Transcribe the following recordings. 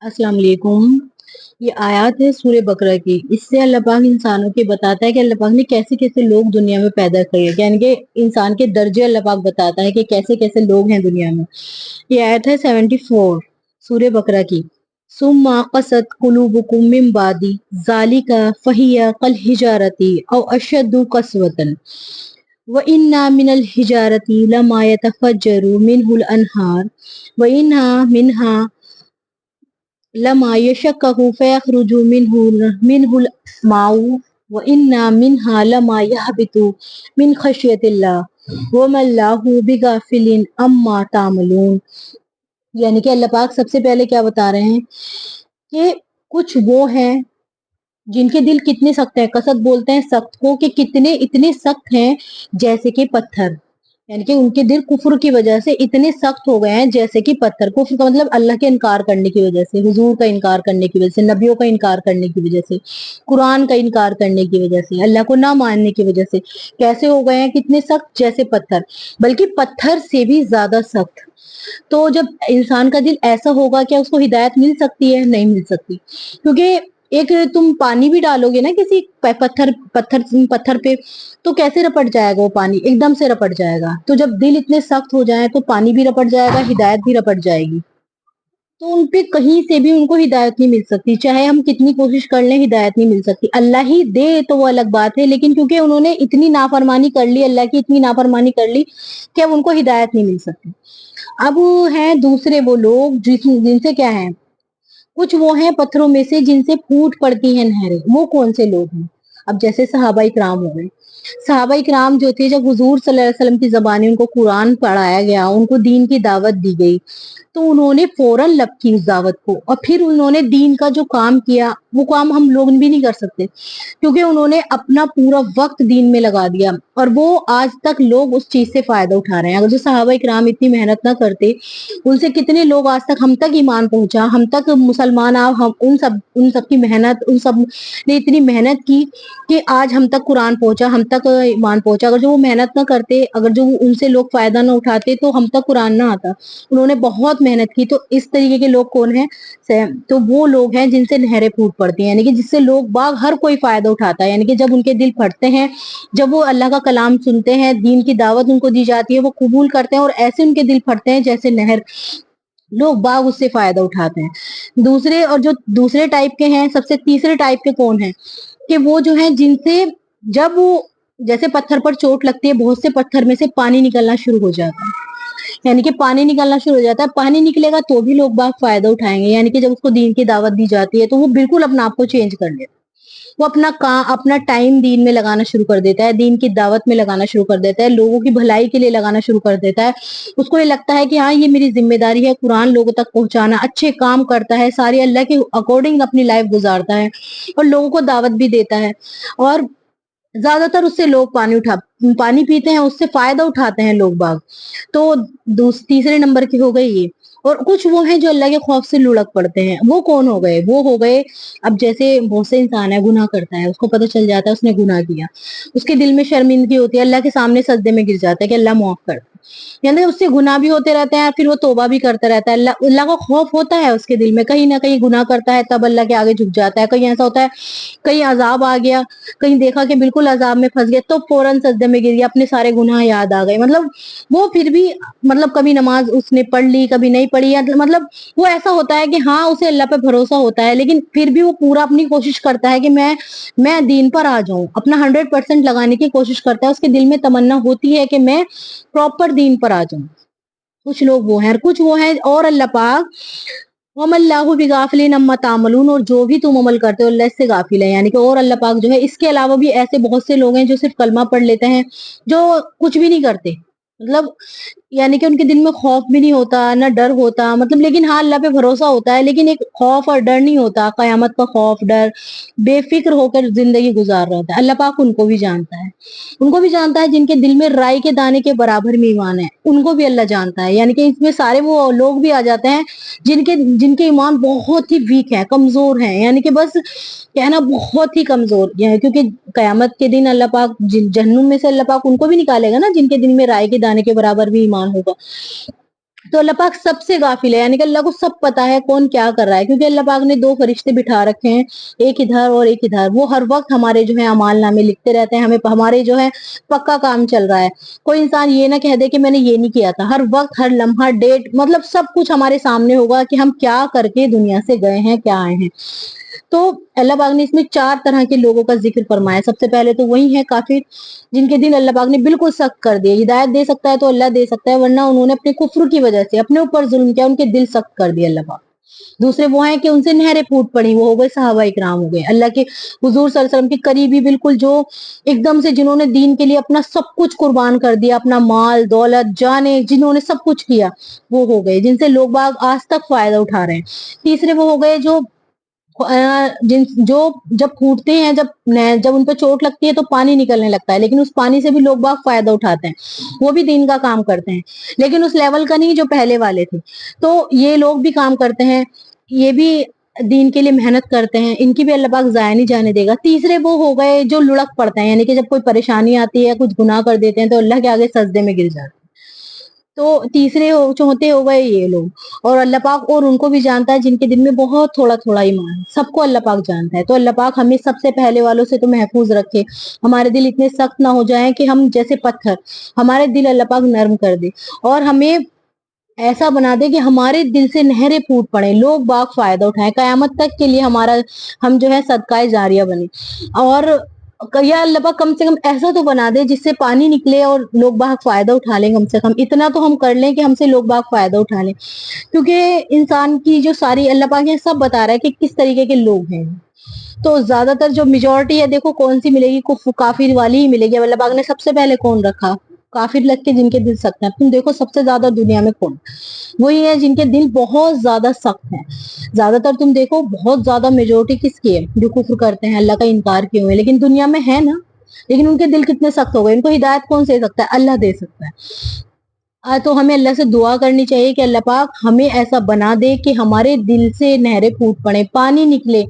अस्सलाम वालेकुम। ये आयत है सूरह बकरा की। इससे अल्लाह पाक इंसानों के बताता है कि अल्लाह पाक ने कैसे कैसे लोग दुनिया में पैदा किए, यानी कि इंसान के दर्जे अल्लाह पाक बताता है कि कैसे कैसे लोग हैं दुनिया में। ये आयत है 74 सूरह बकरा की। सुम्मा क़सत क़ुलूबुकुम मिन बादी ज़ालिका फ़हिया कल हिजारती औ अशद्दु क़स्वतन व इन्ना मिनल हिजारती लमा यतफ़ज्जरु मिनहुल अनहार व इन्ना मिनहा लमा यशक्ककु फयख़रुजु मिनहुल माउ व इन्ना मिन्हा लमा यहबितु मिन खशियतिल्लाह व मल्लाहु बिगाफिलिन अम्मा तामलून। यानी कि अल्लाह पाक सबसे पहले क्या बता रहे हैं कि कुछ वो हैं जिनके दिल कितने सख्त हैं। कसद बोलते हैं सख्त को कि कितने इतने सख्त हैं जैसे कि पत्थर, यानी कि उनके दिल कुफ्र की वजह से इतने सख्त हो गए हैं जैसे कि पत्थर। कुफ्र का मतलब अल्लाह के इनकार करने की वजह से, हुजूर का इनकार करने की वजह से, नबियों का इनकार करने की वजह से, कुरान का इनकार करने की वजह से, अल्लाह को ना मानने की वजह से कैसे हो गए हैं, कितने सख्त, जैसे पत्थर, बल्कि पत्थर से भी ज्यादा सख्त। तो जब इंसान का दिल ऐसा होगा, क्या उसको हिदायत मिल सकती है? नहीं मिल सकती, क्योंकि एक तुम पानी भी डालोगे ना किसी पत्थर पत्थर पत्थर पे, तो कैसे रपट जाएगा वो पानी? एकदम से रपट जाएगा। तो जब दिल इतने सख्त हो जाए तो पानी भी रपट जाएगा, हिदायत भी रपट जाएगी। तो उन पे कहीं से भी उनको हिदायत नहीं मिल सकती, चाहे हम कितनी कोशिश कर लें, हिदायत नहीं मिल सकती। अल्लाह ही दे तो वो अलग बात है, लेकिन क्योंकि उन्होंने इतनी नाफरमानी कर ली, अल्लाह की इतनी नाफरमानी कर ली कि अब उनको हिदायत नहीं मिल सकती। अब हैं दूसरे वो लोग जिनसे क्या है, कुछ वो हैं पत्थरों में से जिनसे फूट पड़ती हैं नहरें। वो कौन से लोग हैं? अब जैसे सहाबा इकराम हो गए। सहाबा इकराम जो थे, जब हुजूर सल्लल्लाहु अलैहि वसल्लम की ज़बानी उनको कुरान पढ़ाया गया, उनको दीन की दावत दी गई, तो उन्होंने फौरन लब की उस दावत को, और फिर उन्होंने दीन का जो काम किया, वो काम हम लोग भी नहीं कर सकते, क्योंकि उन्होंने अपना पूरा वक्त दीन में लगा दिया, और वो आज तक लोग उस चीज से फायदा उठा रहे हैं। अगर जो सहाबा इकराम इतनी मेहनत ना करते, उनसे कितने लोग आज तक, हम तक ईमान पहुंचा, हम तक मुसलमान आ, हम उन सब की मेहनत, उन सब ने इतनी मेहनत की कि आज हम तक कुरान पहुंचा, हम तक ईमान पहुंचा। अगर जो वो मेहनत ना करते, अगर जो उनसे लोग फायदा ना उठाते, तो हम तक कुरान ना आता। उन्होंने बहुत मेहनत की। तो इस तरीके के लोग कौन है? तो वो लोग हैं जिनसे नहरें फूट पड़ती हैं, यानी कि जिससे लोग बाग हर कोई फायदा उठाता है। यानी कि जब उनके दिल फटते हैं, जब वो अल्लाह का कलाम सुनते हैं, दीन की दावत उनको दी जाती है, वो कबूल करते हैं, और ऐसे उनके दिल फटते हैं जैसे नहर, लोग बाग उससे फायदा उठाते हैं। दूसरे, और जो दूसरे टाइप के हैं, सबसे तीसरे टाइप के कौन है कि वो जो है जिनसे, जब वो, जैसे पत्थर पर चोट लगती है, बहुत से पत्थर में से पानी निकलना शुरू हो जाता है। यानी कि पानी निकलना शुरू हो जाता है। पानी निकलेगा तो भी लोग बाग फायदा उठाएंगे। यानी कि जब उसको दीन की दावत दी जाती है, तो वो बिल्कुल अपना आप को चेंज कर लेता है। वो अपना काम, अपना टाइम दीन में लगाना शुरू कर देता है, दीन की दावत में लगाना शुरू कर देता है, लोगों की भलाई के लिए लगाना शुरू कर देता है। उसको ये लगता है कि हाँ, ये मेरी जिम्मेदारी है कुरान लोगों तक पहुंचाना। अच्छे काम करता है, सारी अल्लाह के अकॉर्डिंग अपनी लाइफ गुजारता है, और लोगों को दावत भी देता है। और ज्यादातर उससे लोग पानी पीते हैं, उससे फायदा उठाते हैं लोग बाग। तो तीसरे नंबर की हो गई ये। और कुछ वो हैं जो अल्लाह के खौफ से लुढ़क पड़ते हैं। वो कौन हो गए? वो हो गए, अब जैसे बहुत से इंसान है, गुनाह करता है, उसको पता चल जाता है उसने गुनाह किया, उसके दिल में शर्मिंदगी होती है, अल्लाह के सामने सजदे में गिर जाता है कि अल्लाह माफ कर। यानी उससे गुनाह भी होते रहते हैं, फिर वो तौबा भी करता रहता है। अल्लाह अल्लाह का खौफ होता है उसके दिल में, कहीं ना कहीं गुनाह करता है, तब अल्लाह के आगे झुक जाता है। कहीं ऐसा होता है, कहीं अजाब आ गया, कहीं देखा कि बिल्कुल अजाब में फंस गया, तो फौरन सजदे में गिर गया, अपने सारे गुनाह याद आ गए। मतलब वो फिर भी, मतलब कभी नमाज उसने पढ़ ली, कभी नहीं पढ़ी, या मतलब वो ऐसा होता है कि हाँ, उसे अल्लाह पे भरोसा होता है, लेकिन फिर भी वो पूरा अपनी कोशिश करता है कि मैं दीन पर आ जाऊं, अपना 100% लगाने की कोशिश करता है। उसके दिल में तमन्ना होती है कि मैं प्रॉपर दीन पर आ जाऊं। कुछ लोग वो हैं, और कुछ वो हैं, और अल्लाह पाक वमल्लाहु बिगाफिलिन अम्मा तामलून, और जो भी तुम अमल करते हो अल्लाह इससे गाफिल है। यानी कि और अल्लाह पाक जो है, इसके अलावा भी ऐसे बहुत से लोग हैं जो सिर्फ कलमा पढ़ लेते हैं, जो कुछ भी नहीं करते, मतलब यानी कि उनके दिल में खौफ भी नहीं होता, ना डर होता, मतलब, लेकिन हाँ, अल्लाह पे भरोसा होता है, लेकिन एक खौफ और डर नहीं होता, कयामत का खौफ डर, बेफिक्र होकर जिंदगी गुजार रहा होता है। अल्लाह पाक उनको भी जानता है, उनको भी जानता है जिनके दिल में राई के दाने के बराबर में ईमान है, उनको भी अल्लाह जानता है। यानी कि इसमें सारे वो लोग भी आ जाते हैं जिनके जिनके ईमान बहुत ही वीक है, कमजोर है, यानी कि बस कहना बहुत ही कमजोर है, क्योंकि कयामत के दिन अल्लाह पाक जहन्नुम में से अल्लाह पाक उनको भी निकालेगा ना, जिनके दिल में राई के दाने के बराबर भी ईमान होगा। तो अल्लाह पाक सबसे गाफिल है, यानी कि अल्लाह को सब पता है कौन क्या कर रहा है, क्योंकि अल्लाह पाक ने 2 फरिश्ते बिठा रखे हैं, एक इधर और एक इधर। वो हर वक़्त हमारे जो है अमाल नामे लिखते रहते हैं, हमें हमारे जो है पक्का काम चल रहा है। कोई इंसान ये ना कह दे कि मैंने ये नहीं किया था। हर वक़्त, हर लम्हा, डेट, मतलब सब कुछ हमारे सामने होगा कि हम क्या करके दुनिया से गए हैं, क्या आए हैं। तो अल्लाह पाक ने इसमें 4 तरह के लोगों का ज़िक्र फरमाया। सबसे पहले तो वही है काफ़िर, जिनके दिल अल्लाह पाक ने बिल्कुल सख्त कर दिए। हिदायत दे सकता है तो अल्लाह दे सकता है, वरना उन्होंने अपने कुफ्र की वजह से अपने ऊपर ज़ुल्म किया, उनके दिल सख्त कर दिए अल्लाह पाक। दूसरे वो हैं कि उनसे नहरें फूट पड़ी, वो हो गए सहाबा इकराम हो गए। अल्लाह के हुज़ूर सल्लल्लाहु अलैहि वसल्लम के करीबी, बिल्कुल जो एकदम से जिन्होंने दीन के लिए अपना सब कुछ कुर्बान कर दिया, अपना माल, दौलत, जानें, जिन्होंने सब कुछ किया, वो हो गए, जिनसे लोग बाग आज तक फ़ायदा उठा रहे हैं। तीसरे वो हो गए जो जिन जो जब फूटते हैं, जब उन पे चोट लगती है तो पानी निकलने लगता है, लेकिन उस पानी से भी लोग बाग फ़ायदा उठाते हैं। वो भी दीन का काम करते हैं, लेकिन उस लेवल का नहीं जो पहले वाले थे। तो ये लोग भी काम करते हैं, ये भी दीन के लिए मेहनत करते हैं, इनकी भी अल्लाह पाक ज़ाया नहीं जाने देगा। तीसरे वो हो गए जो लुढ़क पड़ते हैं, यानी कि जब कोई परेशानी आती है, कुछ गुनाह कर देते हैं तो अल्लाह के आगे सजदे में गिर जाते हैं। तो तीसरे हो चौथे हो गए ये लोग, और अल्लाह पाक और उनको भी जानता है जिनके दिल में बहुत थोड़ा-थोड़ा ईमान है, सबको अल्लाह पाक जानता है। तो अल्लाह पाक हमें सबसे पहले वालों से तो महफूज़ रखे, हमारे दिल इतने सख्त ना हो जाएँ कि हम जैसे पत्थर, हमारे दिल अल्लाह पाक नर्म कर दे, और हमें ऐसा बना दे कि हमारे दिल से नहरें फूट पड़े, लोग बाग फ़ायदा उठाएँ, कयामत तक के लिए हम जो है सदकाए जारिया बने। और या अल्लाह पाक कम से कम ऐसा तो बना दे जिससे पानी निकले और लोग बाग फ़ायदा उठा लें, कम से कम इतना तो हम कर लें कि हमसे लोग बाग फ़ायदा उठा लें। क्योंकि इंसान की जो सारी अल्लाह पाक ये सब बता रहा है कि किस तरीके के लोग हैं। तो ज़्यादातर जो मेजॉरिटी है देखो कौन-सी मिलेगी, काफ़िर वाली ही मिलेगी। अब अल्लाह पाक ने सबसे पहले कौन रखा? काफ़िर लग के जिनके दिल सख्त हैं। तुम देखो सबसे ज़्यादा दुनिया में कौन? वही है जिनके दिल बहुत ज़्यादा सख्त हैं। ज़्यादातर तुम देखो बहुत ज़्यादा मेजॉरिटी किसकी है? जो कुफ्र करते हैं, अल्लाह का इनकार किए हुए हैं। लेकिन दुनिया में है ना, लेकिन उनके दिल कितने सख्त हो गए। इनको हिदायत कौन दे सकता है? अल्लाह दे सकता है। तो हमें अल्लाह से दुआ करनी चाहिए कि अल्लाह पाक हमें ऐसा बना दे कि हमारे दिल से नहरें फूट पड़े, पानी निकले,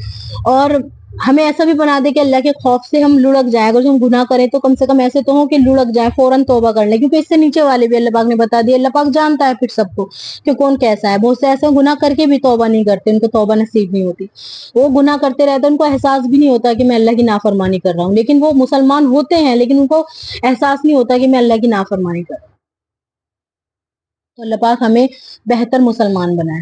और हमें ऐसा भी बना दे कि अल्लाह के खौफ से हम लुढ़क जाएँ। अगर हम गुनाह करें तो कम से कम ऐसे तो हो कि लुढ़क जाएँ, फौरन तौबा कर लें, क्योंकि इससे नीचे वाले भी अल्लाह पाक ने बता दिया। अल्लाह पाक जानता है फिर सबको कि कौन कैसा है। बहुत से ऐसे गुनाह करके भी तौबा नहीं करते, उनको तौबा नसीब नहीं होती। वो गुनाह करते रहते हैं, उनको एहसास भी नहीं होता कि मैं अल्लाह की नाफरमानी कर रहा हूँ। लेकिन वो मुसलमान होते हैं, लेकिन उनको एहसास नहीं होता कि मैं अल्लाह की नाफरमानी कर रहा हूँ। तो अल्लाह पाक हमें बेहतर मुसलमान बनाए।